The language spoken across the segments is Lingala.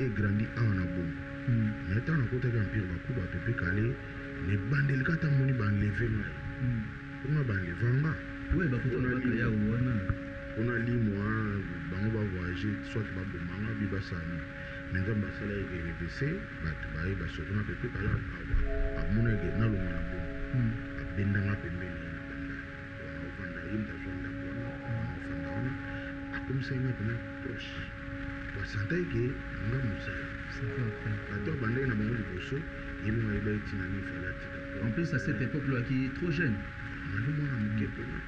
et grandi en abo. Mais tant à côté d'un pire bakou, bah pépé calé, les bandes de kata moni ban levé mai. On a ban levé en bas. Ouais, bah pour toi, il y a on a dit moi, on va voyager, soit bah bon, maman, biba sani. Maintenant, bah ça là est RDC, bah tu vas y bah surtout na pépé calé, à mon avis, na le mon abo, à bendanga pembeni na banda. On a offert d'ailleurs ta zone d'abord, on a offert d'ailleurs, à comme ça il y a une proche. Basanta que nga musala. Bato bandai na bango liboso, yebo nga yeba itina ni falatika. En plus à cette époque-là qui est trop jeune. Nalo mwana mukepe na.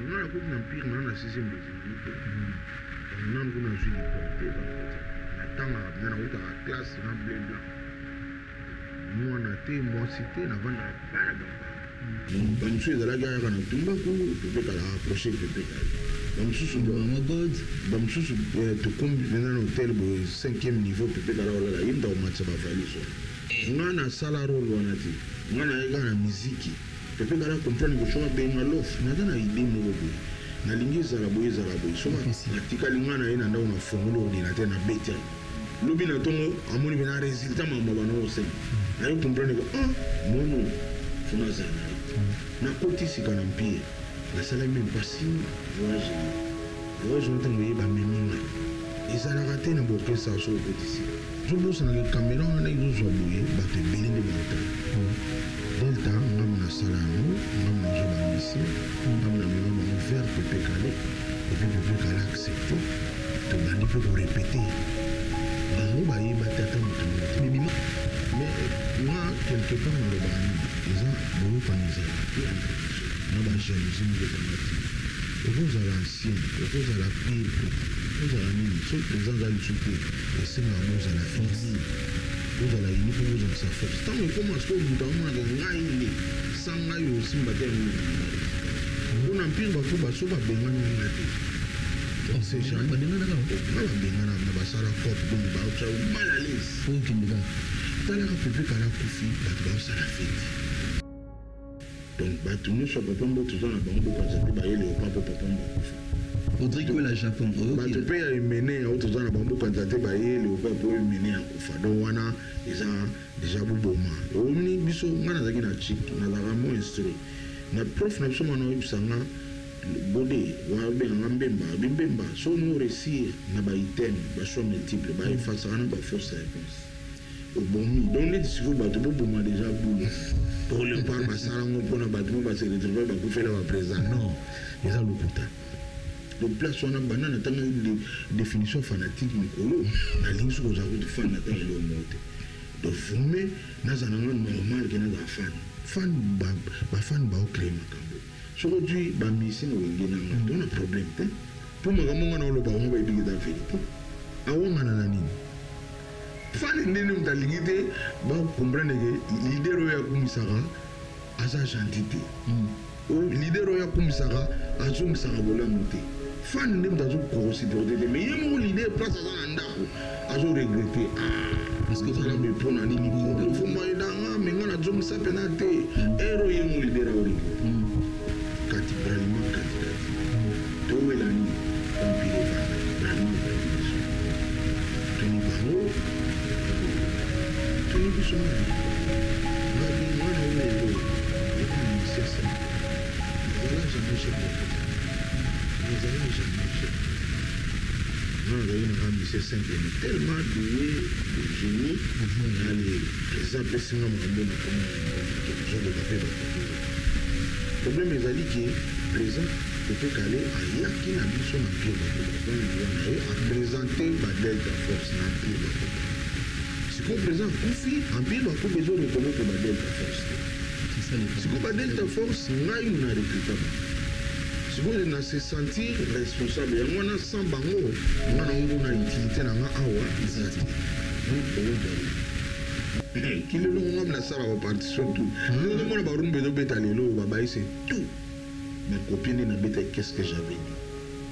Mwana ko na pire na 6e bézinité. On a ko na jui déporté ba kota. Na tanga na uta classe na bleu blanc. Mwana te moi cité na vanda bana gamba. Bantu ezala ga kana tumba ko pepe kala approcher pepe kala. Bamsusu to combiner un hôtel au 5e niveau pepe kala wala yinda o matsa ba valiso. Ngana sala role wanati. Ngana ega na muziki. Pepe kala comprendre ko choka benga lof. Nadana idée mo bo. Na lingi za la boye. Soma atika lingana ina nda una fongulo ordinateur na betia. Lobi na tongo amoni bena résultat mamba bana o sen. Na yo comprendre ko mono funa zana. Na koti sikana mpie. La salle même pas si voyage on t'envoie ba meminga ezala raté na boke sa so petit je bosse na le caméra on a eu zo boye ba te belé de monta delta ngam na sala no ngam na zo ba misi ngam na ngam na faire pepe calé et puis pepe calé accepté to bandi peut répéter bango ba yi ba tata mutu mais moi quelque part dans le bandi ils ont beaucoup panisé na ba jalousie de tomati vous à l'ancien vous à la pire vous à la mine ce présent dans le souper et c'est la mose à la force vous à la uni pour vous en sa force tant que commence que vous dans moi de ngaïli sans ngaï aussi mbater on empire ba ko ba so ba benga ni ngati c'est ça ba benga na ba benga na ba sala cop donc ba o mal à l'aise faut qu'il me garde tala ka pepe kala kufi ba ba sala fête. Donc, nous sommes pas tous en banque pour que ça le pas pour papa. Audrey que la Japon. Tu peux y mener à tous en banque pour que ça le pas pour mener à Kofa. Donc, on a déjà beaucoup de on est biso, on a des chic, on a vraiment instruit. Notre prof n'a pas eu ça. Bodé, Bimba, son nous récit, n'a pas item, son multiple, face à une fausse réponse. Au bon donc les discours déjà pour le parler pour la bâtiment parce que les travailleurs vont faire la présent non ils ont le quota donc place on a banane tant une définition fanatique micro la ligne sur aux de fan attend le monte donc fumer dans un normal que dans fan ba au créer makambo aujourd'hui ba mission wengena on a problème pour moi on a le ba on va y dire la vérité awanga na nini fan ndeni mtalingite ba comprendre que leader ya kumisaka asa gentité o leader ya kumisaka azo misaka bola monté fan ndeni mtazo considérer mais yemo leader place à ndako azo regretter parce que ça me prend en ligne il faut moi dans mais on a zo misaka penate ero yemo leader a ori kati bralima kati to welani empire bralima toni bango toni bisoma ngadi mwana wewe yeko sasa voilà jamais chef nous allons jamais chef non là il a mis c'est simple mais tellement doué de génie allez exemple c'est un monde comme quelque chose de papier problème est ali que présent peut caler à yaki na biso na pire à présenter ba delta force na pire si qu'on présente confi en pire ba ko besoin de reconnaître ba delta force c'est ça si ko ba delta force ngai na recrutement si ko na se sentir responsable ya mwana sans bango mwana ngo na utilité na nga awa izati qu'il le nom na sala ba partition tout nous mona ba rumbe do betalelo ba ba c'est tout ma copine n'a pas qu'est-ce que j'avais dit.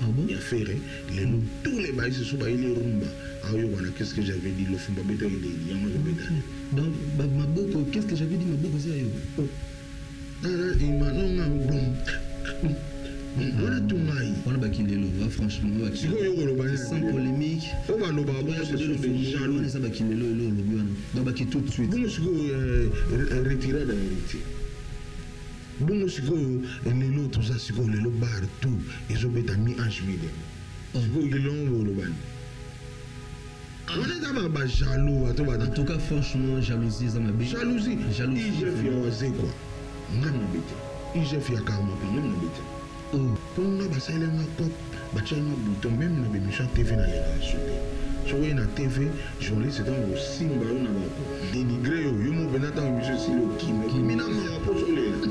Ah bon? Il a fait tous les bails se sont baillés les rumba. Ah oui, voilà, qu'est-ce que j'avais dit? Le fond pas bêta il y a moi le bêta. Donc ma boko, qu'est-ce que j'avais dit ma boko c'est ayo? Ah là, il m'a non bon. wana tungai On a bakilelo, franchement, sikoyo koloba sans polémique. o baloba On bongo a ce sont des jaloux on a bakilelo, on a tout de suite. bongo sikoyo retirade ya héritier bongo sikoyo lelo toza sikoyo lelo bar tout ezobeta mi ange mide sikoyo kelongo bolobani wana eza bajaloux bato En tout cas, franchement, jalousie, ça m'a bien. jalousie Jalousie. igef ya wazekwa ngam na bete igef ya karmapi ngam na bete Oh, mponga basalenga cop batianga bouton même na bemission tv na lenga ya sote soki na tv journaliste ntango osimba yo na badenigre yo yo mo pena ntango émission esili okimi na mawa mpo solela.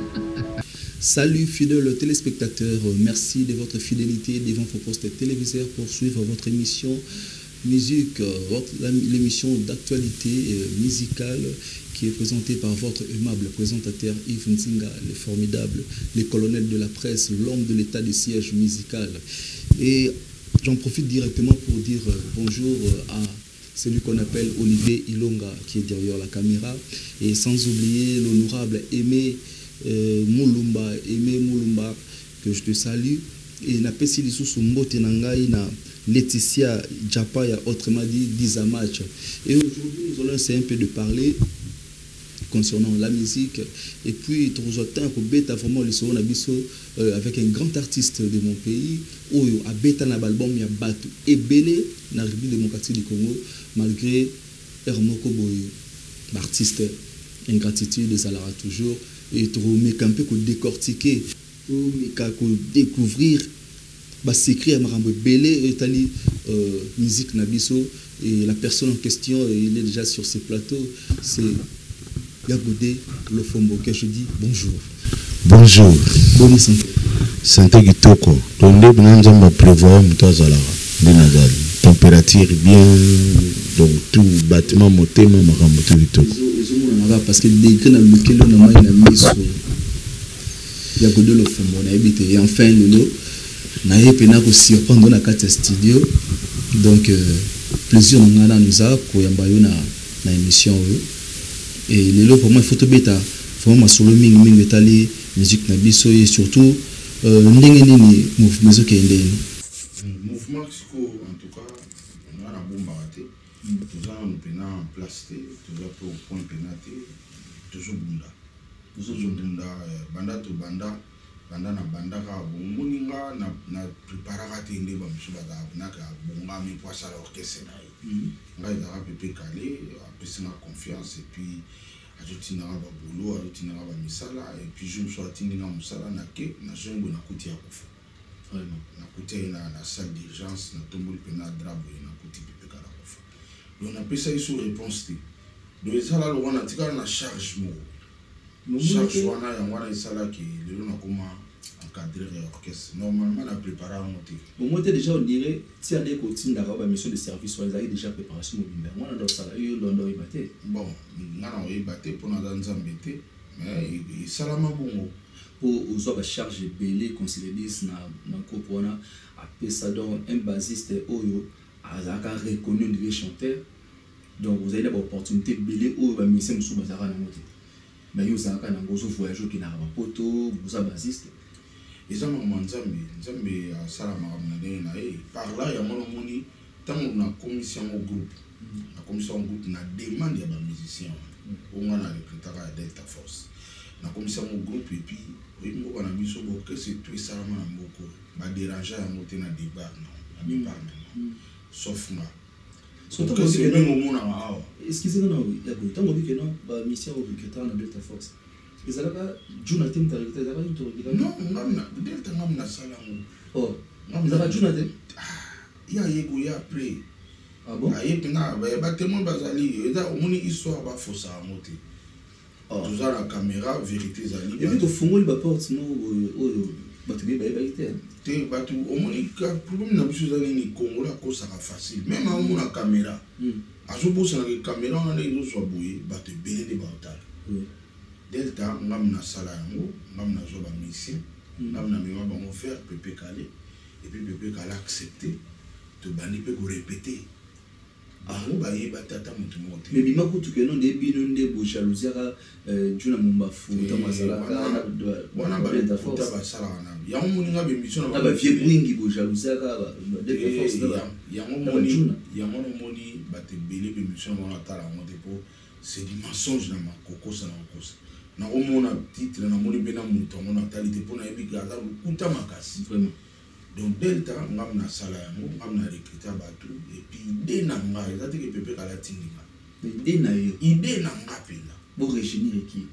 Salut fidèles téléspectateurs, merci de votre fidélité devant vos postes téléviseurs pour suivre votre émission musique, l'émission d'actualité musicale qui est présentée par votre aimable présentateur Yves Nzinga, le formidable, le colonel de la presse, l'homme de l'état de siège musical. Et j'en profite directement pour dire bonjour à celui qu'on appelle Olivier Ilonga qui est derrière la caméra, et sans oublier l'honorable Aimé Moulumba, que je te salue, et na pesi lisusu mbote na ngai na Laetitia Japaya, autrement dit Dizamach. Et aujourd'hui nous allons essayer un peu de parler concernant la musique, et puis vraiment le avec un grand artiste de mon pays Oyo abeta na album ya Batu et Belé na République démocratique du Congo, malgré Hermoko Boyo l'artiste ingratitude Zalara toujours, et trouver un peu décortiquer pour découvrir s'écrit à Marambo Belé et tali musique Nabiso, et la personne en question il est déjà sur ce plateau, c'est Yagoudé Lofombo, que je dis bonjour. Bonjour. Bonne santé. Santé kitoko. Tonde binanzamba prévoir muto Zalara. Dinazali. Température bien, donc tout bâtiment motema marambo tout kitoko. Parce que degré na lukelo na mai na miso. Yagoudé Lofombo na ebité, et enfin lelo na yepena ko surprendre na kati studio. Donc plaisir ngana nous a ko yamba yo na émission. Et les lots pour moi il faut te bêta vraiment solo mingi etali musique na biso, et surtout ndenge nini mouvement zo kende mouvement siko en tout cas on a la bombe raté tous en pena en place tous pour point penalty toujours bunda banda to banda na banda ka moninga na préparer te ndeba biso ba na ka bonga mi poisa l'orchestre na ngai da pepe calé apesi na confiance, et puis ajotinaka ba boulot ajotinaka ba misala, et puis je me suis atteint na musala na ke na jengo na kuti ya kufa vraiment na kuti na salle d'urgence na tomboli pena drabo na kuti pepe kala kufa, donc na pesa iso réponse te donc ezala lo wana tika na charge mo charge wana ya wana isala ki lelo na koma encadrer l'orchestre normalement la préparation monté bon moi déjà on dirait si on est continue d'avoir une mission de service on a déjà préparation mobile moi dans ça yo londo ibaté bon ngana o ibaté pour na nzambe te mais salama bongo pour aux autres charge belé considéré na kopona après ça donc un bassiste oyo azaka reconnu de chanteur, donc vous avez l'opportunité belé oyo ba musicien musu bazaka na moté mais yo zaka na ngozo voyage qui na ba poto vous a bassiste ils ont nzambe à salama na par là ya mona moni tango na commission au groupe la commission au groupe na demande ya ba musicien au moins na recruteur à Delta Force na commission au groupe, et puis ngo bana biso bo que c'est tout salama na mboko ba déranger ya moté na débat non na débat sauf moi surtout que c'est même au mona wa excusez-moi ya go tango bi que non ba mission au recruteur na Delta Force. Ils allaient pas Jonathan Tarikita, ils allaient pas non, Delta n'a sala. Oh, ils allaient Jonathan. Il y a yego ya après. Ah bon? Ah yepena ba témoin bazali, eza omoni histoire ba fossa monter. Oh, tous la caméra vérité zali. Et puis to fungoli ba porte no batubi ba ité. Te batu omoni ka problème na biso zali ni Congo la ko sera facile. Même à omona caméra. Azo bossa na caméra on a les autres boye batu belé de batal. Oui. Delta ngamna sala yango ngamna zoba mission ngamna mema bango faire pepe calé, et puis pepe calé accepter to bandi pe ko répéter bango bayeba tata motu moko te mais bima kutu ke non de bino nde bo jalousie ka juna mumba futa mazalaka wana balukuta basalaka na yango moninga bemission na ba vie bwingi bo jalousie ka de force yango moni bato ebele bemission na bango atala yango te po c'est du mensonge na makokosa na kokosa nakomona titre namoni mpe na moto yango natali te mpo nayebi aza lokuta makasi donc delta ngam nasala yango ngam na recruter bato epuis ide na ngai eza teke pepe kala tindinga ide na nga mpenza bo réunir équipe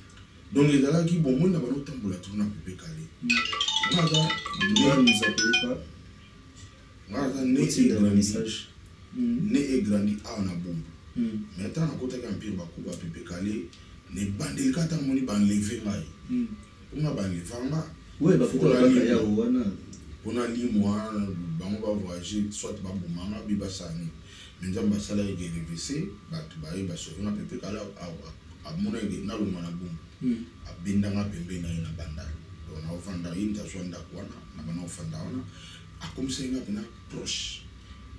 donc ezalaki bomoi na banotambola tuna pepe kale ngaza ne egrandi awa na bomba mais ntango nakotaki empire bakuba pepe kale ne bandeli kata moni banleve ngai mpona banleva nga mpona limwa bango bavoyage soit babomanga bi basani mais nzambe basalaki gerevese bato bayeba soki na pepe kala amona nalongwa na bomu abendanga pembeni na ye na bandala donc naofanda ye ntaswa ndako wana na banaofanda wana akomisaki nga mpena proche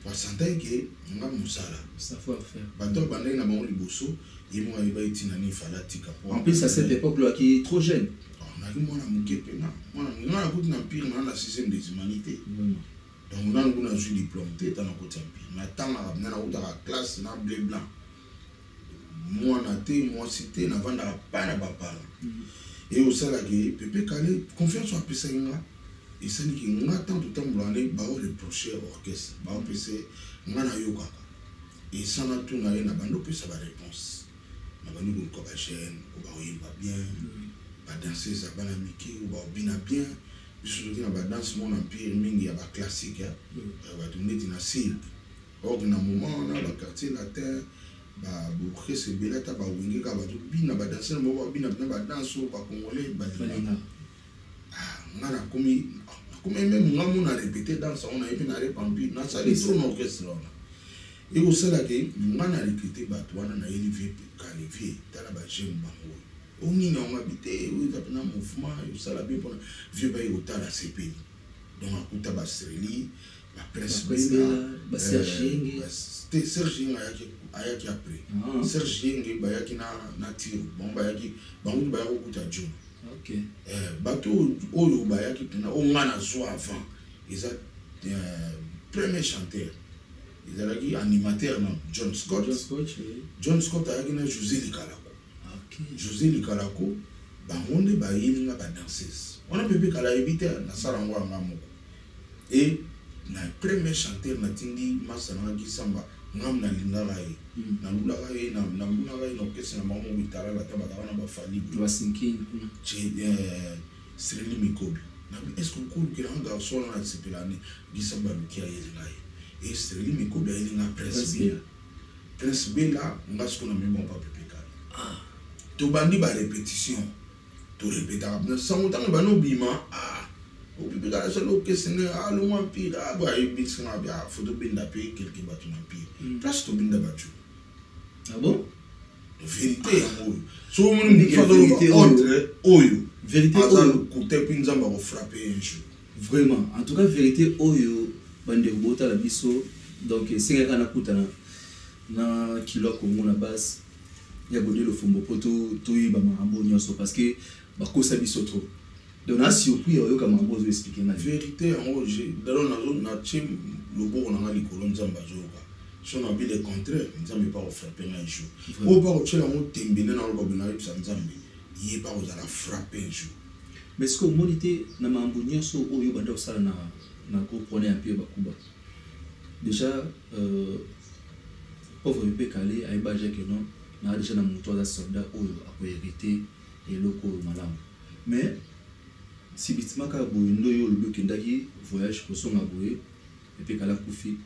poasantaki nga mosala bato abandaki na bango liboso ye mo ayeba etina ni fala tika en plus à cette époque là qui est trop jeune naki mwana moke mpena mwana nga nakuti na mpire na 6e des humanités donc nanu kuna nazwi diplôme te ta nakoti ya mpire na ntangaka mpena nakutaka classe na blé blanc mwana te mwasi te navandaka pa na bapala e osalaki pepe kale confiance apesaki nga esaliki nga tant totambola nde baoreproche orchestre baopese nga nayokaka esana tuna ye na bando opesa baréponse na bando koluka bagene o baoyemba bien badanseuse ya bana mike o baobina bien biso toki na badanse mo na mpire mingi ya baclassique bato neti na cirque or na moment wana baquartier latin baorchestre ebele ata bawengeka bato bina badanseur moko babina mpena badanse oyo bacongolais balinga nga nakomi meme nga mo na répété danse yango nayebi na repampire nasali tro na orchestre wana ekosalaki nga na recruté bato wana nayeli vie kale vie tala bagene bango onini yango abi te oeza mpena mouvement osala bien mpona vie baye kotala sepeli donc akuta bastreli baprince bela serge yenge ayaki après serge yenge bayaki na tiro bango bayaki kokuta june bato oyo bayaki mpena o nga nazwa avant eza premier chanteur ezalaki animateur na John Scott ayaki na José Likalako bango nde bayeli nga badanseuse wana pepe kala yebi te nasala yango yanga moko e na premier chanteur natindi masa nanga kisamba ngam nalingaka ye nalulaka ye nambunaka ye na okese na bango moko italala ata bataka na bafali Sreli Mikobi est-ce que okolukela nga garçon wana nasepelane kisamba luki ayelinga ye e Sreli Mikobi ayelinga Prince Bela nga siko na mibompa pepe kala tobandi barépétition torépétaka mpena sango ntango banobima opepe kala sala okesene alongwa mpire bayebisanga bia fo tobenda mpe kelke bato na mpire place tobinda bato vérité yango oyo so omoni oyo aza lokuta mpe nzambe akofrappe un jour vraiment en tout cas vérité oyo bandeko botala biso donc esengaka nakutana na kilo komona base ya godelo fombo po toyeba makambo nyonso parce que bakosa biso trop donc na surpris oyoka makambo ozo expliquer na vérité yango dalo natie loboko nanga likolo nzambe azoyoka so na bi le contraire nzambe pa kofrappe nga un jour oyo pa kotiela yango tembene na oloba bena yebisa nzambe ye pa kozala frappe un jour mais ce que omoni te na makambo nyonso oyo banda kosala na groupe wana ya mpio bakuba déjà pauvre pepe kale ayebajake non na déjà na moto aza soldat oyo akohérité eloko oyo malamu mais si bitima kaka boye ndo oyo olobi okendaki voyage kosonga boye pepe kale akufi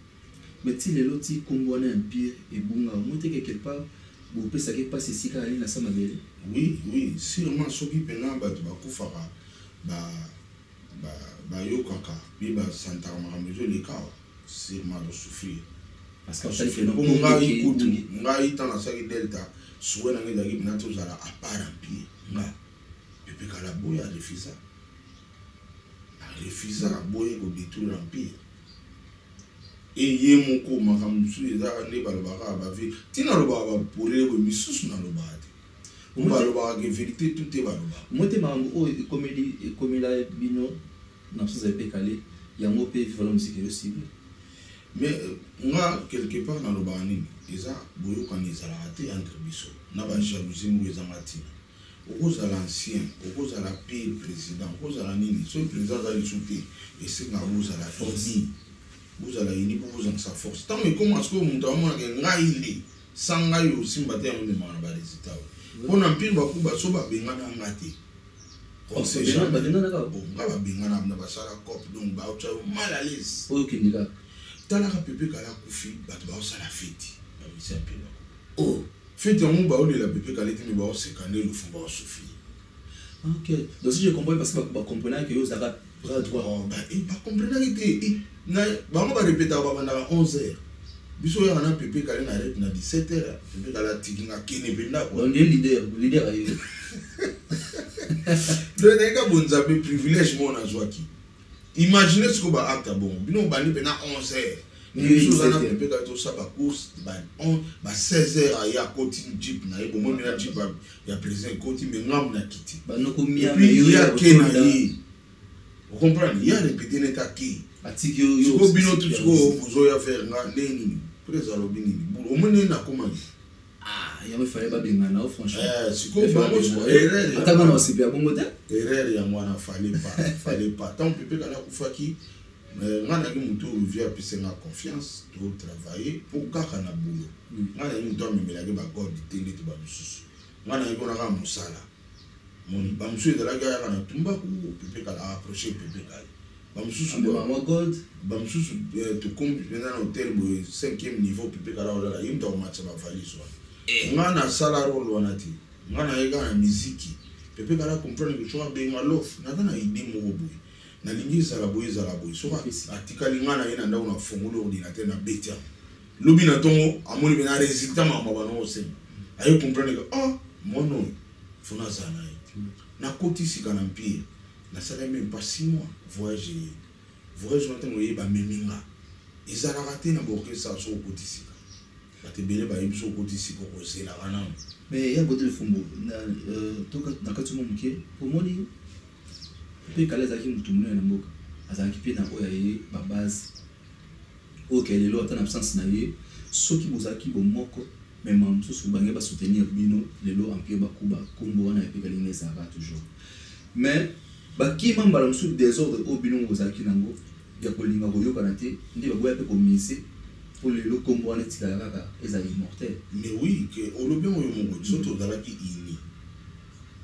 mais ti lelo ti kombo wana ya mpire ebunga omoi teke quelque part bopesaki mpasi esika ali na sa mabele oui sûrement soki mpena bato bakufaka bayokaka mpe basantaka makambo ezoleka sûrement dosouffrir ngai kutu ngai ntango nasalaki delta souwe nange ezalaki mpena tozala apart empire nga pepe kala boye arefusa boye kodétruire empire et ye moko makamusu eza ne balobaka bavi tina lobaka bapolele boye misusu na lobaka te balobaka ke vérité tout te balobaka moi te makambo oyo ekomela bino na biso ezali mpe kale yango mpe vala musike yosible mais nga quelque part na lobaka nini eza boyokani ezalaka te entre biso na bajalousie moko ezanga ntina okozala ancien okozala pire président okozala nini soki président aza lisu te esengaka bozala uni bozala uni mpo bozangisa force ntango ekoma sikoyo moto amonaka ngai le sa ngai osimba te yango memaka na baresultat mpo na mpire bakuba so babengana nga te nga babengana na basala cope donc baotya mal à l'aise oyo okendeka talaka pepe kala kufi bato baosala feti babisa mpire bakuba feti yango baolela pepe kala te me baoseka nde lufu baosouffrir. Ok, donc si je comprends parce que vous comprenez que vous avez bras droit. Bah comprenez que bango ba répéter ba banda 11h. Biso ya na pepe kala na arrête na 17h. Pepe kala tikinga kene benda ko. On est leader ayo. Le nègre bonza be privilège mon azwaki. Imaginez ce que ba acte bon. Bino bandi pena 11h. Biso za na pepe kala to sa ba course ba 16h ya koti jeep na ebo mo na jeep ya président koti me ngam na kiti. Ba no ko mia me yo ya kena yi. Vous comprenez? Il y a répété l'état qui. Atiki yo. Si vous bino tout ce que vous avez fait nga neni. Presa lobini. Au moins na comment. Ah, il y a fallait pas bien na franchement. Si vous bongo erreur. Ataka na osipia bongo te. Erreur ya mwana fallait pas. Tant pepe kala kufaki. Ngana ki mutu via pise nga confiance to travailler pour kaka na boulot. Ngana ki mutu amemela ke ba god tende to ba mususu. Ngana ki kona ka musala. Moni ba mususu de la gaya kana tumba ku pepe kala approcher pepe kala. Ba mususu de mama god, ba mususu to comme dans hôtel bo 5e niveau pepe kala wala yimta o matcha ba valise wa. Ngana sala role wana ti. Ngana yega na musique. Pepe kala comprendre que choa be ngalof na kana idée mo boy. Na lingi zala boy so atikali ngana yena nda una fongolo ordinateur na betia lobi na tongo amoni bena résultat mama bana ose ayo comprendre que mono fona zana na koti sika na mpire na sala même pas 6 mois voyage ntango yeba meminga ezala raté na borke sa so koti sika bate bele ba yimso koti sika ko zela kana mais ya bote fumbo na toka na katuma muke pomoni pe kala zaki mutu munene na mboka azaki pe na oya ye ba base o kelelo ata na absence na ye soki bozaki bomoko mais mam susu bange ba soutenir bino lelo empire bakuba kombo wana pe kala ngesa ba toujours mais ba ki mambala musu désordre o bino bozaki nango ya kolinga koyoka na te ndi ba boya pe ko mise pour lelo kombo wana tikala kaka ezali immortel. Mais oui que o lobi mo mo soto dalaki ini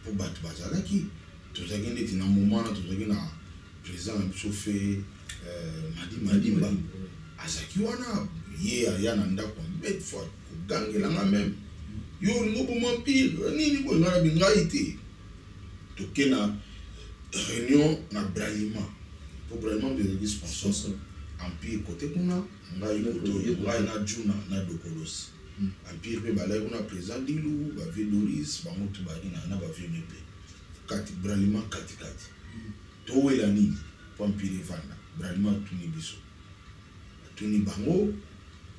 pour battre bazalaki tozaki ndeti na moment na tozaki na président biso fe Madimba azaki wana ye ya na ndako mbet fois kogangela nga même yo ngobo mampire nini boy ngana bingai te tokena réunion na Bralima pour Bralima de sponsor empire côté kuna ngai ngai na Juna na Dokolos empire pe balai kuna président Dilu ba Vedoris ba mutu ba na ba VMP kati Bralima kati to wela ni pampire vanda Bralima tuni biso tuni bango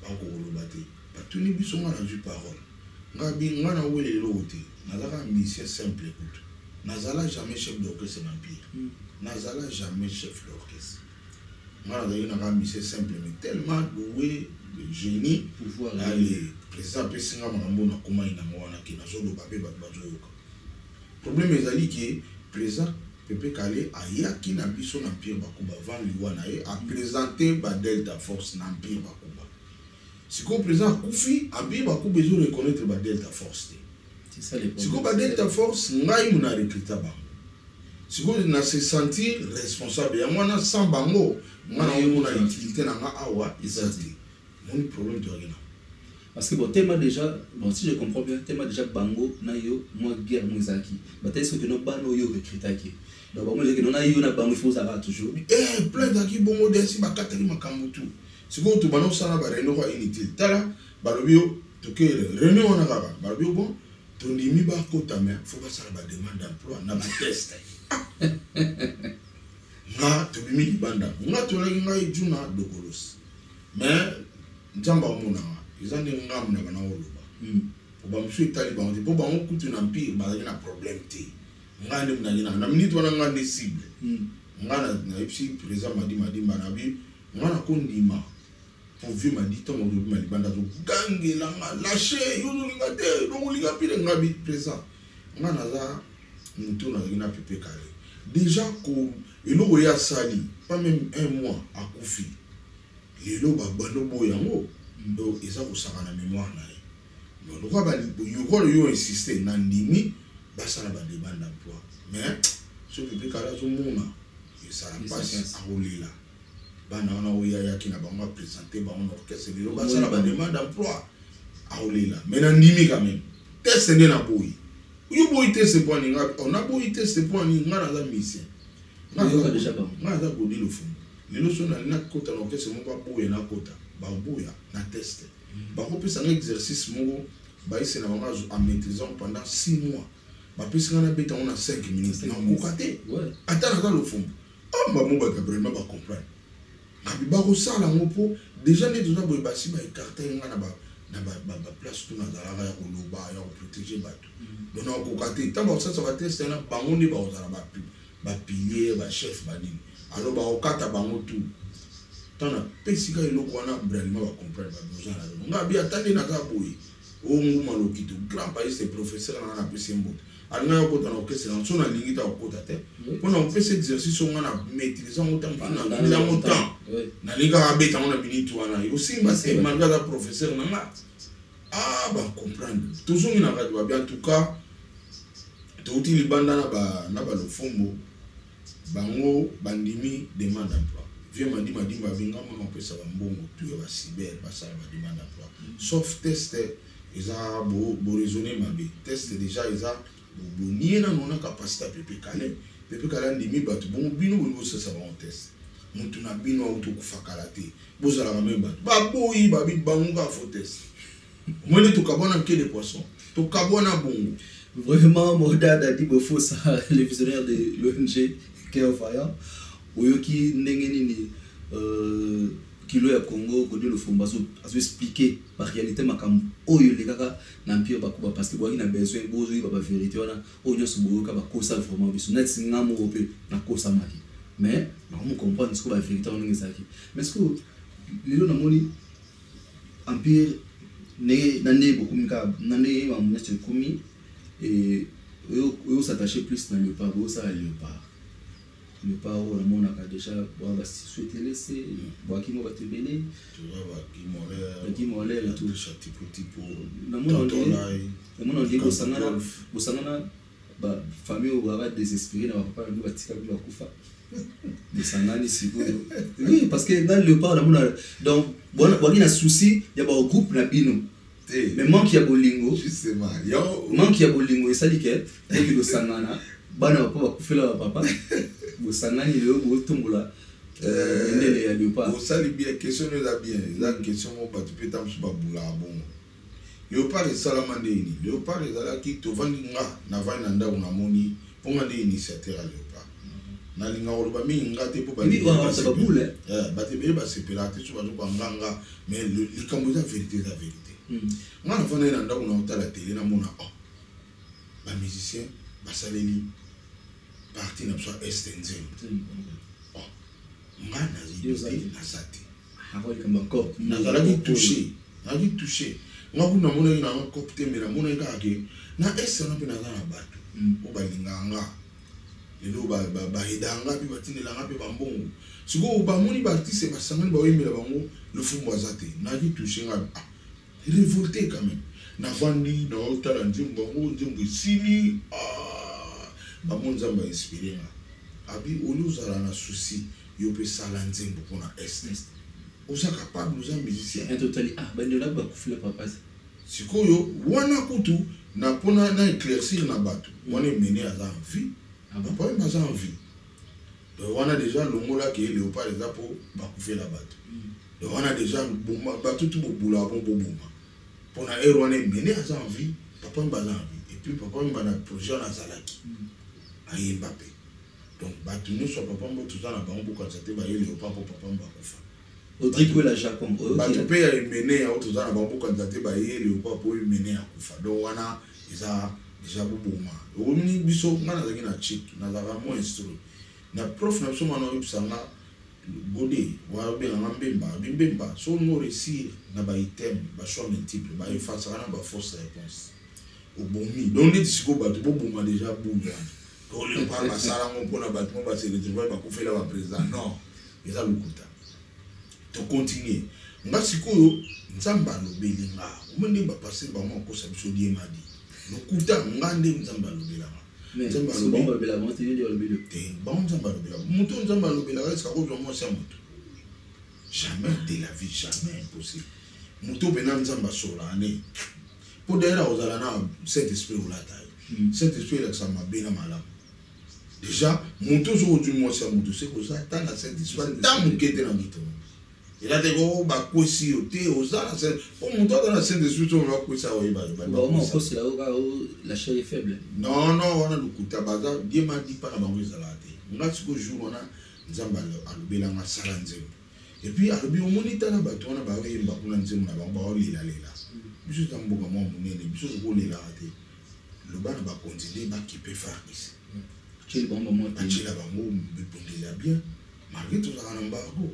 bango kolobate batuni biso ngana ju parole ngabi ngana wele lote nazaka musicien simple écoute nazala jamais chef d'orchestre empire nazala jamais chef d'orchestre ngana na musicien simple mais tellement doué de génie pouvoir aller président pesinga mambo na koma ina mwana ke nazolo babe bazoyoka. Problème ezali ke président Pepe Kale ayaki na biso na Empire Bakuba avant liwana a présenté ba Delta Force na Empire Bakuba. Si ko président Koufi Empire Bakuba bezo reconnaître ba Delta Force. C'est ça les problèmes. Si ko ba Delta Force ngai muna recruter ba. Si ko na se sentir responsable ya mwana sans bango mwana muna utilité na nga awa izati. Mon problème de rien. Parce que bon, tellement déjà, bon, si je comprends bien, tellement déjà bango na yo moi guerre moizaki. Bah est-ce que non bano yo recrutaki. Donc moi je que non na yo na bango il faut ça va toujours. Plein d'aki bongo desi ba katali makambutu. Si ko to bano sala ba réunion ko inutile. Tala ba lobio to ke réunion na ba. Ba lobio bon to ndimi ba ko ta mais faut pas sala ba demande d'emploi na ba test. Na to bimi banda. Na to la ngai juna Dokolos. mais nzamba omona izande ngam na bana oloba ba msu itali ba on ba on kutu na mpire ba na problème te ngande mna na minute wana ngande cible ngana na ipsi président madi bana bi ngana kondima pour vieux madi to mo bi mali banda zo gange la lâcher yo linga te donc linga pire ngabi président ngana za mutu na pepe kale déjà ko elo ya sali pas même un mois à Koufi lelo ba bando boyango donc eza ko saka na mémoire na ye donc ba yo insister na ndimi ba sala ba demande d'emploi mais ce pepe kala zo mona ça la passe à rouler là bana on a oya qui na ba on va présenter ba on orchestre lelo ba sala ba demande d'emploi à rouler là mais na ndimi quand même test na boy yo boy test point ni on a boy test point ni ngana za mission ngana déjà ba ngana za bodi le fond les notions na kota na orchestre mo ba boy na kota ba boya na test ba ko pesa un exercice mo ba ise na ba en maîtrisant pendant 6 mois ba pesa na beta on a 5 minutes na ko kate attends dans le fond ah ba mo ba vraiment ba comprendre abi ba ko sala mo po déjà ne dona boy ba si ba écarter ngana ba na ba place tout na dara ya ko loba ya ko protéger bato donc na ko kate tamba ça va tester na bango ni ba ozala ba pilier ba chef ba dini alors ba okata bango tout tana pesika eloko wana vraiment ba comprendre ba besoin na ngabi atande na ka boy o nguma lokito grand pays c'est professeur na pesi mbote alina yo kota na okese na sona lingita okota te pona opese exercice on na maîtriser on temps na la montant na linga abeta on na binito wana yo simba c'est malgré la professeur na nga ah ba comprendre toujours ina ka ba bien en tout cas to utili banda na ba lofombo bango bandimi demande d'emploi vieux madi ba binga mo pesa ba mbongo tu ba cyber ba sala ba demande d'emploi sauf test ils a bo raisonner mabe test déjà ils a bonnie na nona capacité pepe kala ndimi batu bon bino bo ça va en test mutu na bino auto kufakala te bozala ka même batu ba boyi ba bi bango fo test moi ne to kabona ke de poisson to kabona bongo vraiment modada di bo fo ça les visionnaires de l'ONG Keofaya oyoki ndengeni ni kilo ya Congo ko de le fomba so expliquer par réalité makam oyo le kaka na mpio bakuba parce que boaki na besoin bozo yi ba vérité wana onyo so boyoka ba kosa vraiment biso net ngamo ope na kosa maki mais na mo comprendre ce que ba vérité on ngezaki mais ce que lelo na moni empire ne na ne beaucoup mika na ne ma mnete komi et oyo s'attacher plus na le pas bo ça le pas le paro la mona ka déjà ba souhaiter laisser ba ki mo ba te belé tu vois ba ki mo l'air et tout chati petit pour na mona ndi ko sangana ba famille ou ba désespéré na ba papa ba tika ba kufa de sangani sikoyo oui parce que dans le paro la mona donc bon na souci ya ba groupe na bino mais manque ya bolingo justement yo manque ya bolingo esalike et que sangana bana ba kufela papa bosangani leo botombola ndele ya Léopard osali bien question eza bien eza question mo bato pe tam so babula bongo Léopard esalama ndeni Léopard ezalaki tovandi nga na vani na ndako na moni mponga nde initiateur ya Léopard nalinga koloba mingi nga te mpo bato ebele basepela te so bato kwanganga mais likambo eza vérité nga na vani na ndako na otala tele namona bamusicien basaleli parti na so estenzen nga nazati nazalaki touché nga kuna namonaki na cope te mais namonaki kaka ke na este wana mpe naza na bato o balingaka nga lelo baedanga mpe batindelanga mpe bambongo sikoyo bamoni baartiste basangani baoyembela bango lefumbu aza te nazaki touché nga révolté quand même navandi naotala nzembo yango nzembo esili bamo nzambe inspiré nga abi oli ozala na souci yo pe sala nzembo mpona este oza capable oza musicien totali bandola bakufila papa sikoyo wana kutu na mpona na éclaircir na bato wana emene aza en vie papa oyo baza en vie donc wana déjà longolaki ye Léopard eza mpo bakufela bato donc wana déjà bato tu bobula bon boboma mpona ere wana emene aza en vie papa oyo baza en vie et puis papa oyo bana projet wana azalaki ayemba pe donc bato nyonso papa mbo toza na bango bokanisa te baye Léopard mpo papa mbo bakufa Audrico la Japon. bato mpe ya emene ya oyo toza na bango kandidate bayeli okwa mpo emene ya kufa donc wana eza déjà boboma omoni biso nga nazalaki na chik nazalaka mo instruit na prof na biso mwana oyebisanga bode wabenganga mbemba so no réussir na baitem bachoix multiple baefasaka na bafausse réponse obomi donc neti sikoyo bato boboma déjà bunya olepa basalango mpona bato mo baseretrouve bakufela baprésident non eza lokuta tocontinue nga sikoyo nzambe alobeli nga omende bapase bango akosa biso diemadi lokuta nga nde nzambe alobelanga nzambe alobelanga te bango nzambe alobelanga moto nzambe alobelanga esika kozwa mwasi ya moto jamais de la vie jamais impossible moto mpena nzambe asolaka ne mpo d'ailleurs ozala na saint esprit olata ye saint esprit elakisa mabe na malamu déjà moto soki ozwi mwasi ya moto sekoza ata na saint esprit ta moke te na moto ela te ko bakwesi yo te oza na saint po moto aza na saint esprit so bakwesa oyeba la chair est faible. non wana lokuta baza diemadi mpa na bango ezalaka te nga sikoyo jour wana nzambe alobelanga sala nzembo epuis alobi omoni ta na bato wana baoyemba kuna nzembo na bango baolelalela biso eza mboka mwa monene biso tokolelaka te loba na bakonzi nde bakipe farisi bacela bango bebondeli ya bien malgré tozalaka na mbargo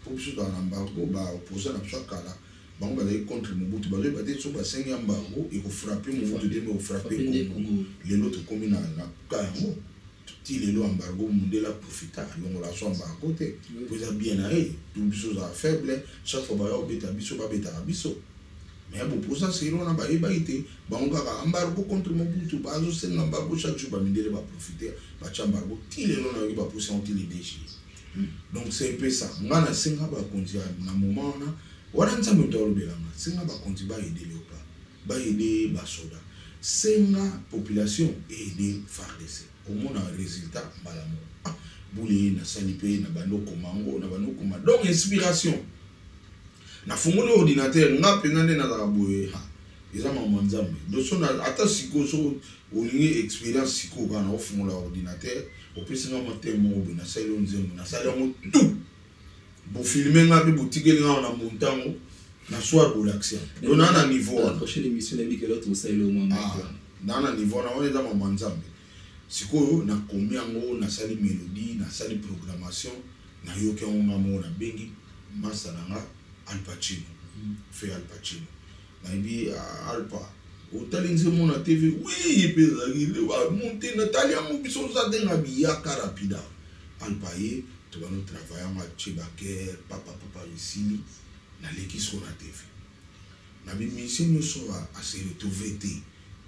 po biso tozala na mbargo baopose na biso akala bango bazali contre mobutu bazoyeba te so basengi ya mbargo ekofrape mobutu te me ofrape kongo lelo tokomi na ka yango ti lelo embargo mondele aprofita alongola so embargo te po eza bien na ye to biso ozala faible chaque fois baya obeta biso babetaka biso mais boposa seri wana bayebaki te bango kaka embargo contre mobutu bazosenga embargo chaque jour bamindele baprofite batya embargo ti lelo nayoki baposa yango ti le dg donc c'est un peu ça nga nasenga bakonzi na moment wana wana nzambe moto alobelanga senga bakonzi baede leopa baede basoda senga population ede FARDC omona résultat mbala moko bule nasali mpe na bando komango na bando koma donc inspiration na fungoli ordinateur nga mpenza nde nazala boye eza mama nzambe doso ata sikoyo so olingi expérience sikoyo kaka na ofungola ordinateur opesinga motema moko boye nasali yo nzembo nasali yango tout bofilme nga mpe botikeli nga na montango na soir bolaksia do naa na niveau wana naa na niveau wana wana eza mama nzambe sikoyo nakomi yango nasali mélodie nasali programmation nayoki yango nga moko nabengi masa na nga Al Pacino fait Al Pacino nayebi alpa otali nzembo na tv oui mpe ezalaki monte natali yango biso oza te nga biyaka rapida alpa ye tobano travaille yango atie baker papa esili naleki so na tv na bimisien nyonso ase retrouve te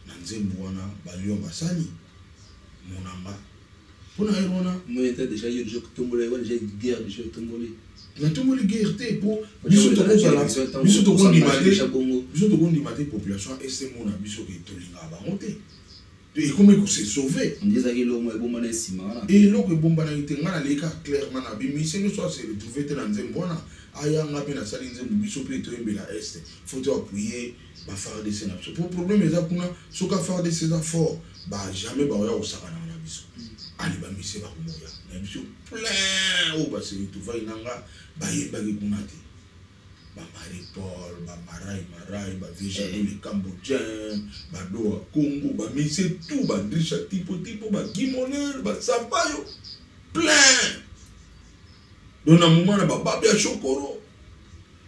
na nzembo wana balio basali monanga mpona ye wana moyenta déjà yo déjà tomboli wana déjà guerre déjà tomboli na tomboli guerre te po biso tokondima te population ese mona biso ke tolingaka bango te ekomi kose sauve eloko ebombanaki te nga naleka clairement na bimisien nyonso ase retrouve te na nzembo wana ayanga mpe nasali nzembo biso mpe toyembela este faut to appuyer bafardc na biso po problème eza kuna soki afardc eza fort jamais baoya kosakana na biso ali bamisie bakomoya na biso plein oyo baseretrouvaille nanga bayebaki kuna te bamarie paul bamarai bavégalo le cambodgien badoa congo bamisie tout badrisha tipo bagimoner basampayo plein donc na moment na bababe ya shokoro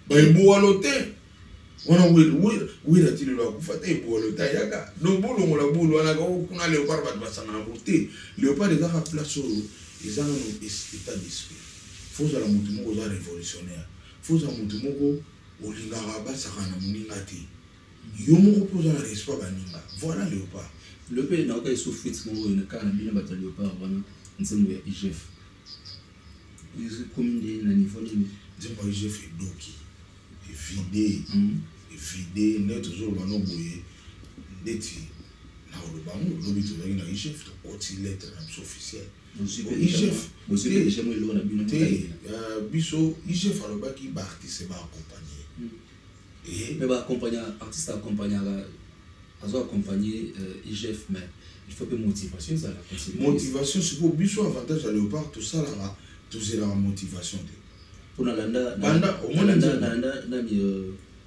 baebowalo te wana wira ti lelo akufa te ebowalo te ayaka donc bolongola bulu wana kuna léopard bato basangana bo te léopard ezaka place oyo eza nano état d'esprit fo ozala motu moko oza révolutionnaire fo ozala motu moko olingaka basaka na moninga te yo moko mpo oza na respect baninga voilà léopard lepe naoka esofrit moko na kaka na bino bato ya léopard wana nzembo ya igf komi nde na niveau nini nzembo ya igf edoki evide nde tozoloba no boye ndeti na olobango lobi tozalaki na igf tokoti lettre na biso officielle biso igf alobaki baartiste baakompagne mais artiste accompagnaka azo accompagner igf mais il faut que motivation ezala motivation sikoyo biso avantage ya léopard tosalaka tozelaka motivation te pour nalanda Banda, au moins, nalanda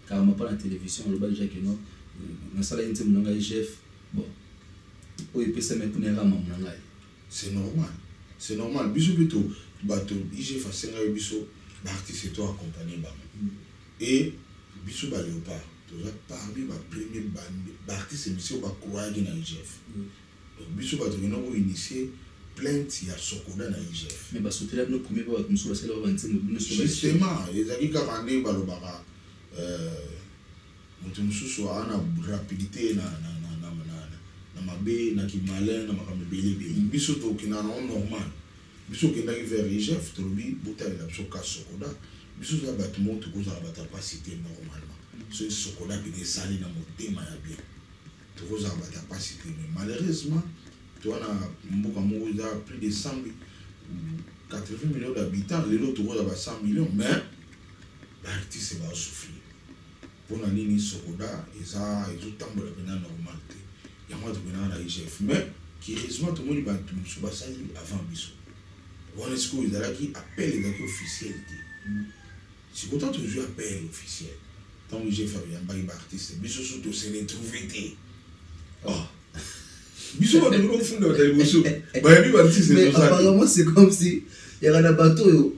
carrément pas la télévision le bas déjà que non na sala inte munanga chef bon o epesa me pour nera munanga c'est normal biso plutôt bato IGF fasenga biso l'artiste et toi accompagner ba et biso ba léopard toza parmi ba premier artiste biso ba croire na IGF donc biso bato ko initier plainte ya Sokoda na IGF mais ba soutenir nos premiers pas comme ça c'est là va ntimo justement ezaki ka bande ba lobaka mutu mususu ana rapidité na mabe na kimalin na makambe belebele biso to kina na normal biso kenda ki vers IGF to bi bota la biso ka Sokoda biso za batimo to ko za bata capacité normalement so Sokoda bi de sali na motema ya bien to ko za bata capacité mais malheureusement to ana mboka mo za plus de 80 millions d'habitants les autres to za 100 millions mais l'artiste va souffrir pour na nini Sokoda eza ezotambola pena normalité ya moi to na IGF mais qui heureusement tout le monde va tout basali avant biso on est-ce que vous avez qui appelle les officiels si content toujours appel officiel tant que j'ai fait un bail artiste biso surtout c'est les trouver oh biso va nous fond dans la biso ba bi artiste mais apparemment c'est comme si il y a un bateau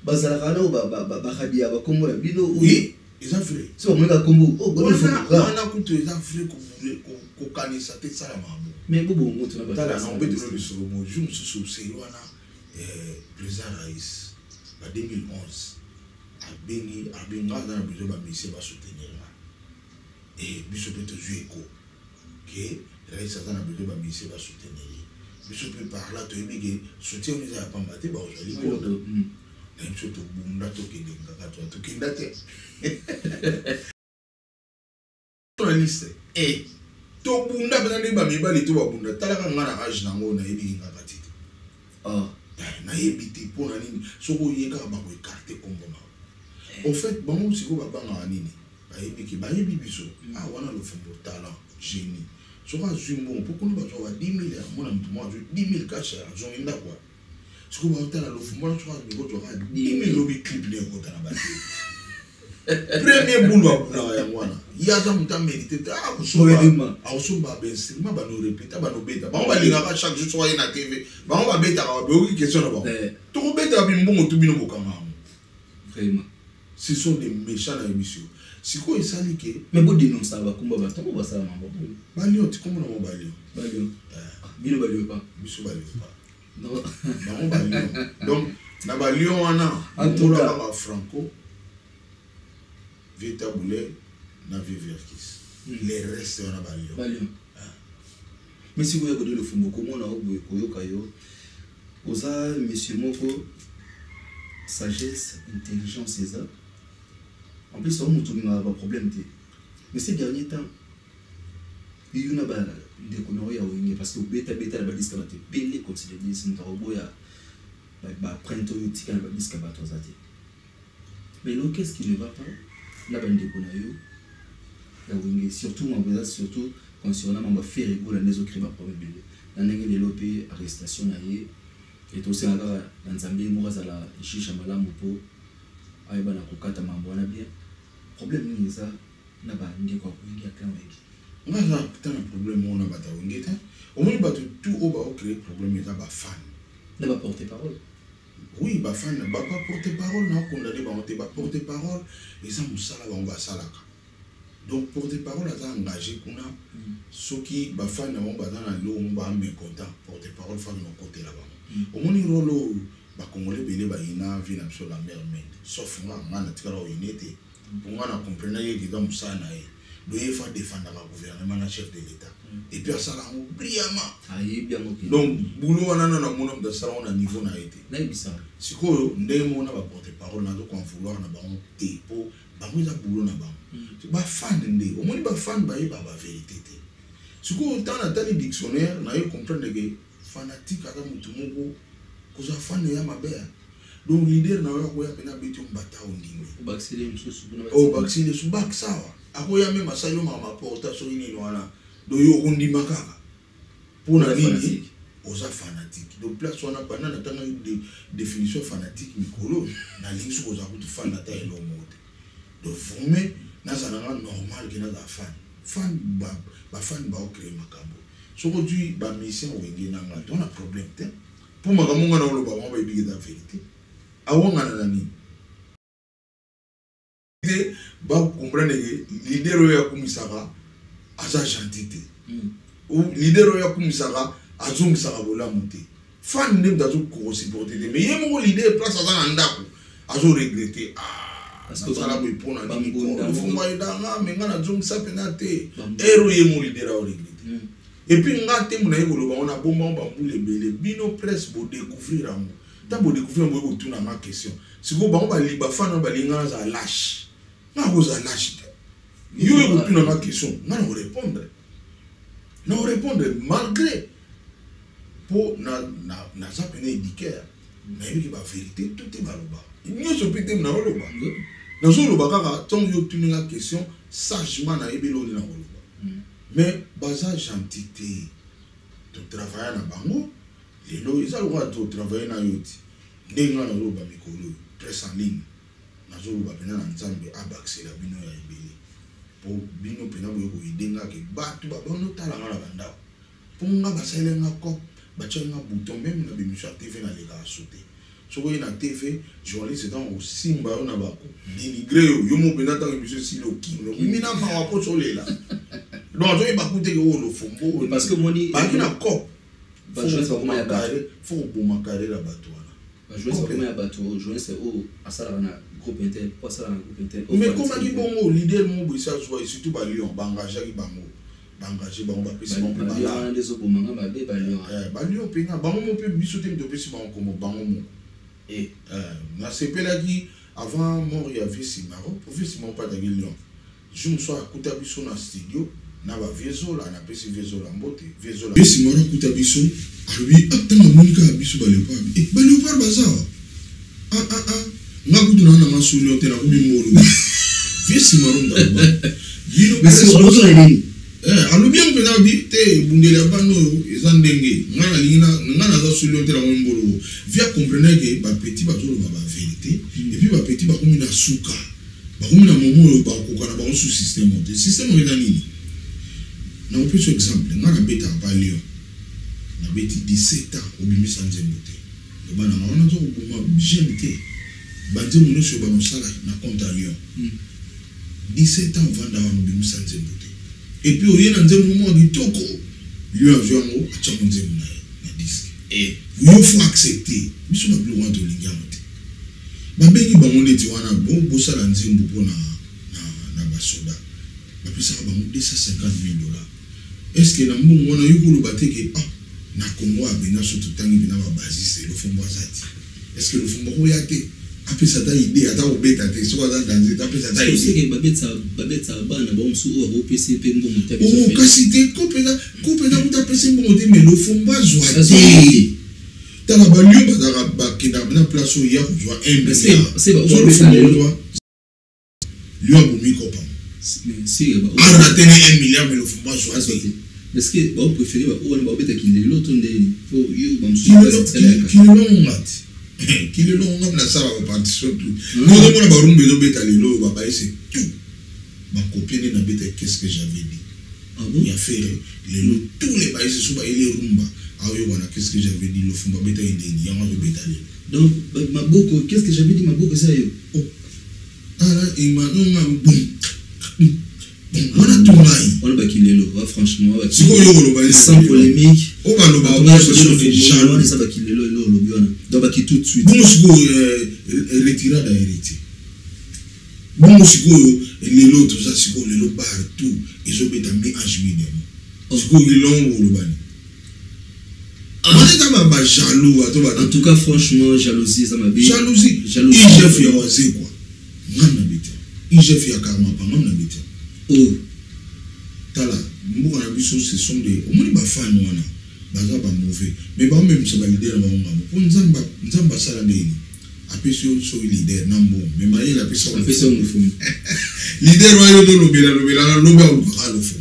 bazala kana ba khadia ba kombo bino oui ils ont fait so mo ka kombo oh bon faut on a coûté ils ont fait ko kanisa te sala mamu mais bobo mo tuna ba tala na obeto le solo mo jum so c'est wana président Raïs en 2011 a bien dans le besoin de monsieur va soutenir et biso peut jouer écho que Raïs a dans le besoin de monsieur va soutenir biso peut par là to ebege soutien on les a pas battu ba aujourd'hui ko même surtout bunda to ke denga to kinda te la liste et to bunda bana ba mi ba le to ba bunda tala ka ngana age na ngona ebi ngaka tite na yebiti pour na nini soko yeka ba ko écarter kombo na au fait bon siko ba banga nini ba yebiki ba yebi biso wana le fombo talent génie soko azumbo pourquoi ba so ba 10 000 mona mtu mo 10 000 cash argent inda quoi siko ba tala le fombo so ba go to 10 000 lobi clip le ko tana ba premier boulot na ya wana ya za muta mérité ko so ba ben seulement ba no répéter ba no beta ba ba linga ka chaque jour so na TV ba ba beta ba be question na ba to ko beta bi mbongo to bino bokama vraiment ce sont des méchants dans l'émission si ko esali ke mais bo dénoncer ba kumba ba to ba sala mambo ba lion ti comme na ba lion bino ba lion pas biso ba lion pas non ba lion donc na ba lion wana en tout cas ba Franco Vita Boulé na Viverkis les restes on a ba lion mais si vous avez le fumbo comment na obo koyoka yo oza monsieur moko sagesse intelligence c'est ça en plus on mutu na ba problème té mais ces derniers temps il y a ba de kono ya wingi parce que beta ba disque ba te belé considérer c'est un robot ya ba prendre yo tika ba disque ba tozati mais là qu'est-ce qui ne va pas là ba ndeko na yo ya wingi surtout en vrai surtout concernant on va faire rigoler les autres ba problème belé na ndenge lelo pe arrestation na ye et aussi dans Zambie mo za la shisha malamu po ay bana kokata mambo na bien problème ni ça na ba ndeko kuingia kama hiki ngaza tana problème on a bata wingeta au moins batu tout au ba créer problème ça ba fan na ba porter parole oui ba fan ba pas porter parole na condamner ba on te ba porter parole et ça musala ba on va salaka donc porter parole à engagé kuna soki ba fan na on ba dans lo on ba mécontent porter parole fa no côté là-bas au moins rolo ba congolais belé ba ina vie na sur la mer mais sauf nga ngana tikala o inete pour nga na comprendre que dans musana e doit faire défendre le gouvernement na chef de l'état et puis ça là brillamment bien donc boulot on a na mon homme de ça on a niveau na été na bisa siko ndemo na ba porter parole na ko vouloir na ba on te po ba mo za boulot na ba ba fan ndé au moins ba fan ba ba vérité té siko tant na tali dictionnaire na yo comprendre que fanatique aka mutu moko ko za fan ya mabea donc leader na yo ko ya pena betu mbata ondingi baksile msusu o baksile su bak sawa akoya même asalo ma porta so ini wana do yo ondima kaka pona nini oza fanatique donc place wana bana na tanga de définition fanatique mikolo na lingi oza kutu fan ta elo mode donc vraiment nazana normal que na fan ba fan ba créer makambo soko tu ba mission wenge na ngata on a problème te pour makambo ngana lo ba ba ibiki da vérité awonga na nani de ba comprendre que leader ya kumisaka aza gentité ou leader ya kumisaka azongisaka bolamu te fan nde mutazo ko supporter mais yemo leader place aza ndako azo regretter parce que ça la répondre à ni ko faut moi danga mais ngana zongisa penate ero yemo leader a regretter et puis ngate muna yekolo ba on a bomba ba mbule bele bino presse bo découvrir amu ta bo découvrir mo ko tuna ma question siko ba ba liba fan ba linga za lâche na ko za lâche yo ko tuna ma question na répondre malgré pour na ça peine indiquer mais il va vérité tout est baloba nous se pété na baloba na zo loba kaka tant yo tuni la question sagement na ebelo na baloba mais baza gentité to travailler na bango lelo ils ont droit de travailler na yoti ndenga na loba mikolo presse en ligne na zo loba pena na nzambe abaxer la bino ya ebele pour bino pena boyo ko idenga ke batu ba bono tala ngala banda pour nga basele nga ko bachenga bouton même na bimisha TV na lega sauter soko na TV journaliste dans au simba on a bako dénigré yo mo pena ta bimisha silo kino mina ma wa po solela donc je ba kuté ko lo fombo parce que moni ba kina ko ba je sais pas comment ya ba faut bon makare la bato wana ba je sais pas comment ya bato je sais au asala na groupe intel pas ça na groupe intel mais comment ki bongo leader mo boisa soit surtout ba Lyon ba engagé ki bango bangager bango ba pesi bango ba la les obomanga ba be ba Lyon ba Lyon pena bango mo pe bisote de pesi bango comme bango mo et na sepela ki avant mort ya visi maro pour visi mo pas de Lyon je me sois écouté biso na studio na ba viezola na pesi viezola mbote viezola visi maro écouté biso albi atanga monika biso ba léopard bazar nga kutuna na masolo te na kumimolo visi maro ndaba mais c'est autre chose alo bien pena bi te bundele bano ezandenge ngana za solo te na kumimolo via comprendre que ba petit ba zolo ba vérité et puis ba petit ba kumina suka ba kumina momolo ba kokana ba sous système est nini na on peut sur exemple ngana beta ba Lyon na beti 17 ans obimisa nzembote le bana ngana zo ko bien te bandi muno so ba mosala na compte à Lyon 17 ans vanda wa obimisa nzembote et puis au yena nzembo mo kitoko lui a joué ngo acha nzembo na disque et il faut accepter biso ba plus want to lingamote ba bengi ba monde ti wana bon bosala nzembo pona na basoda ba pesa ba mo $250,000 est-ce que na mbongo wana yukulu bateke na Congo abena surtout tangi bina ba basiste le fombo azati est-ce que le fombo ko yate apesa ta idée ata obeta te so za danze apesa ta idée c'est que babetsa bana ba msu o PC pe mbongo tape oh kasi te kopena kuta pesa mbongo te mais le fombo azwati tala ba lieu ba kina na place ya ko jwa c'est ba o pesa lieu abomi kopa si ba on a tenu 1 milliard mais le fombo azwati est-ce que ba préféré ba o ba beta ki le loto ndeni pour you ba msu qui le long na ça va partir surtout nous on a ba rumbe do beta lelo ba c'est tout ba copier na beta qu'est-ce que j'avais dit il y a fait lelo tous les bails se sont ba les rumba ayo wana qu'est-ce que j'avais dit le fumba beta ndeni ya ma beta lelo donc maboko qu'est-ce que j'avais dit maboko ça yo il m'a non bon on a tout là on ba kilelo franchement sans polémique on va le ba ce sont des gens ça ba kilelo lo biona donc ba ki tout de suite bon siko retirer d'héritier bon siko lelo tout ça siko lelo partout ils ont beta mi ajmine siko ilongo lo bani ba jaloux en tout cas franchement jalousie ça m'a bien jalousie chef ya waze quoi ngana beta chef ya karma pa ngana beta oh tala mbuka na biso ce sont des omoni ba fan wana baza ba mauvais mais ba même ça ba leader ba ngamo pour nzamba sala ndeni apesio so leader nambo mais maye la pesa on fait leader wa yo do lobela na lobe au ko lo fo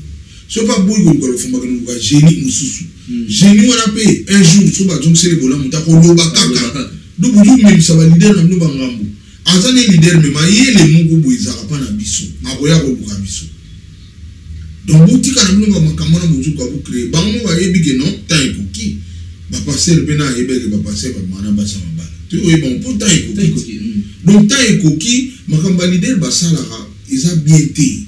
so pas boy ko le fumba ko génie mususu génie wana pe un jour so ba donc c'est le bola mutako loba kaka do buju même ça va leader na mluba ngambu azane leader me ma yele mungu boizaka pa na biso akoya ko buka biso donc butika na mluba makamona buju ko bu créer bango ba yebi ke non tan ikoki ba passer pena yebeke ba passer ba mana ba sama ba tu o bon pour tan ikoki donc tan ikoki makamba leader ba sala isa bien té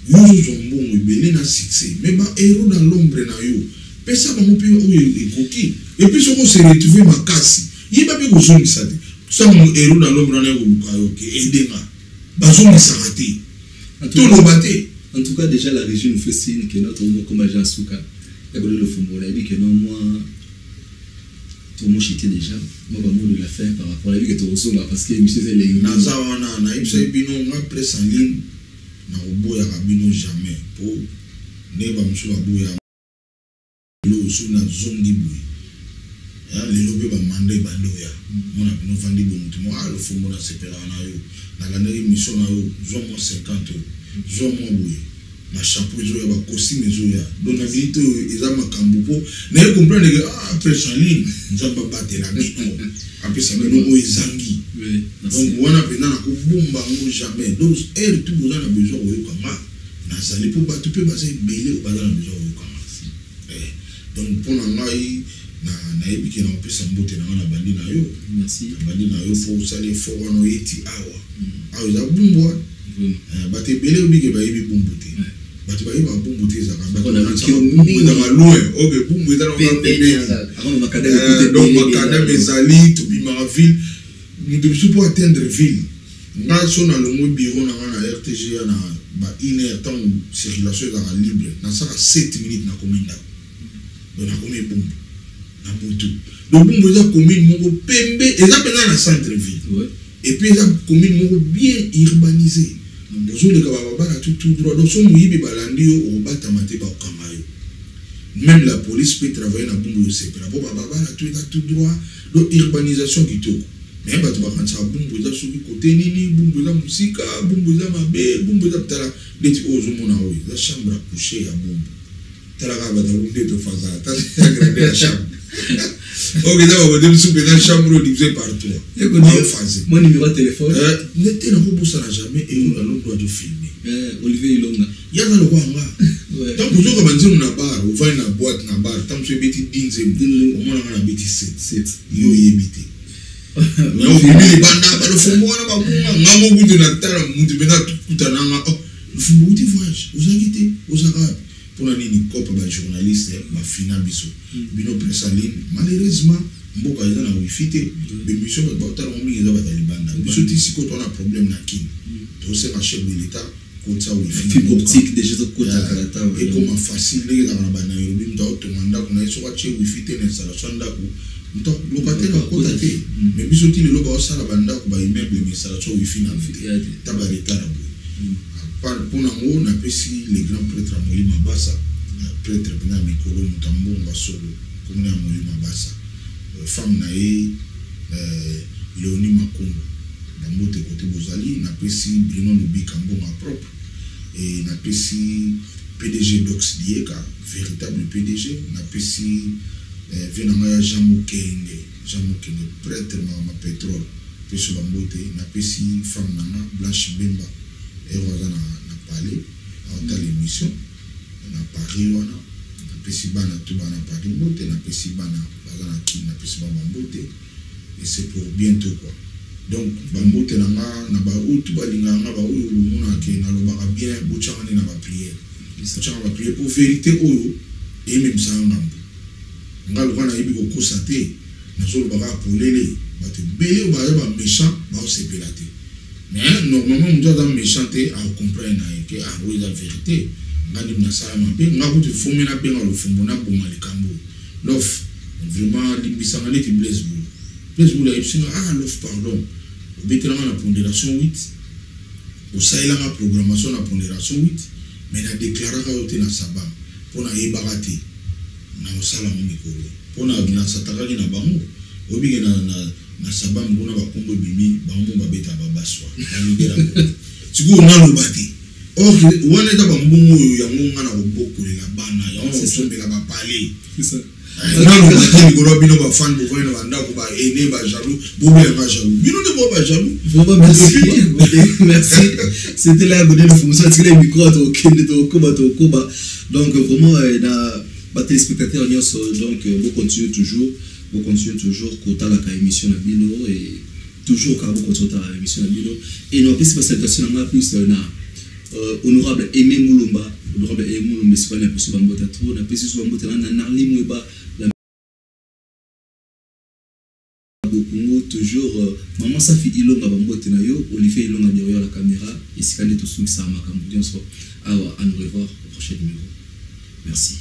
yo zombongo ebele na succès mais ba héros dans l'ombre na yo pesa ba mo pe o ikoki et puis soko se retrouver makasi yiba pe ko zongisa te ça mon héros dans l'ombre na yo bukayo ke edenga ba zongisa raté tout le baté. En tout cas, déjà, la région nous fait signe que notre mot comme agent Souka, il y a le fond, il dit que non, moi, tout le monde chité déjà, moi, je vais de la fin par rapport à lui que tu reçois parce que monsieur c'est les Nazawana, naïbsa bino, moi, presse en ligne, na oboya kabino jamais pour ne ba msuba boya lo su na zongi boy. Ya lelo pe ba mande ba loya. Mona bino vandi bo mutu mo alo fo mona sepela na yo. Na la neri mission na yo, zo mo 50. Zo mo boy. Na chapeau zo ya ba costume zo ya. Donc na bilito eza makambo po. Na ye comprendre que presse en ligne, nzamba batela bino. Après ça me no ezangi. Donc wana pena na ko bomba ngo jamais. Donc elle tout besoin a besoin de kama. Na sali pour ba tout peut passer belé au bala na besoin de kama. Donc pour ngai na ebiki na opesa mbote na wana bandi na yo. Merci. Bandi na yo pour saler fort wana eti awa. Awa za bumbwa. Ba te belé obike ba yebi bumbote. Ba te ba yebi bumbote za ka ba on a ki bumbu za loin. OK bumbu za na ba bébé. Donc makada mezali to bi ma ville. Nous devons pour atteindre ville. Nous sommes dans le bureau na RTG na ba une heure temps circulation dans libre. Na ça 7 minutes na commune là. Donc na commune bombe. Na moto. Donc bombe za commune moko pembe et ça pendant na centre ville. Et puis ça commune moko bien urbanisée. Bozo le kababa na tout droit. Donc son muyibi balandi yo o bata mate ba okamayo. Même la police peut travailler na bombe c'est pour baba na tout droit. Donc urbanisation qui tout. Mais bato bakanisa bumbu za soki côté nini bumbu za musika bumbu za mabe bumbu za tala leti ozomona oyo za chambre à coucher ya bumbu tala ka bata bumbu to faza ta grande la chambre OK ça va de souper dans chambre divisé par toi en phase mon numéro de téléphone n'était na ko ça jamais et on a le droit de filmer Olivier Ilonga ya na lo kwanga tant que zo ka banzimu na bar ou va na boîte na bar tant que beti dinze o mona na beti 7 yo yebite mais on vit les bandas par le fumbo na ba bunga ngamo butu na tala mutu bena kutana nga le fumbo uti voyage uzakite uzaka pona nini kopa ba journaliste ba fina biso bino presse en ligne malheureusement mboka eza na wifi te be mission ba tala mingi eza ba talibanda biso ti siko to na problème na kin to se ma chef de l'état kota wifi fibre optique déjà to kota karata et comment facile les na ba na yo bimta to manda kuna iso kwa che wifi te na installation ndako donc locataire à côté mais biso ti le loba osala banda ko ba immeuble mais ça cho wifi na vite tabareta na par pour nango na pesi les grands prêtres à Molima Bassa prêtre bena mikolo mutambo basolo comme na Molima Bassa femme na Léonie Makumba dans côté côté bozali na pesi Bruno Lubika mbonga propre et na pesi PDG Dox Dieka véritable PDG na pesi venanga Jean Mokenge prêtre ma pétrole peso bambote na pesi femme nana Blanche Bemba et roza na palais à l'émission na Paris wana na pesi bana tuba na Paris mbote na pesi bana bazana ki na pesi bambote et c'est pour bientôt quoi donc bambote na ba utu balinga nga ba oyo mona ke na lobaka bien bochanga na ba prière pour vérité oyo et même ça ngambo ngalo kana yibi ko kosate na solo baka polele bate belé ba ba méchant ba o sepelate mais normalement on doit dans méchanté à comprendre que oui la vérité ngani na salama pe ngako te fomé na benga lo fombo na boma likambo lof vraiment limbisanga leti Blaise Boula ipsina lof pardon au betelanga na pondération 8 au saïla ma programmation na pondération 8 mais na déclaraka yote na sabam pona yebarate na osala mikolo pona na satakaki na bango obike na sabam ngona bakombo bimi bango babeta babaswa na ligera siku na lobati or wana eza bambongo oyo yango nga na kobokolela bana yango osombela bapale nano likolo bino bafan bovoi na bandako baene bajalou bobelanga jalou bino nde bo bajalou. Vraiment merci. Merci. C'était là donner l'information sur les micros au Koba. Donc vraiment na téléspectateurs donc vous continuez toujours côté la émission na bino et toujours quand vous continuez la émission na bino et non plus pas salutation na plus na honorable Aimé Moulumba c'est pas la personne bambota trop na pesi so bambota na narli mweba Congo toujours maman Safi Ilonga bambote na yo Olivier Ilonga derrière la caméra et sikane to sumi sama kambudion so awa à nous revoir au prochain numéro. Merci.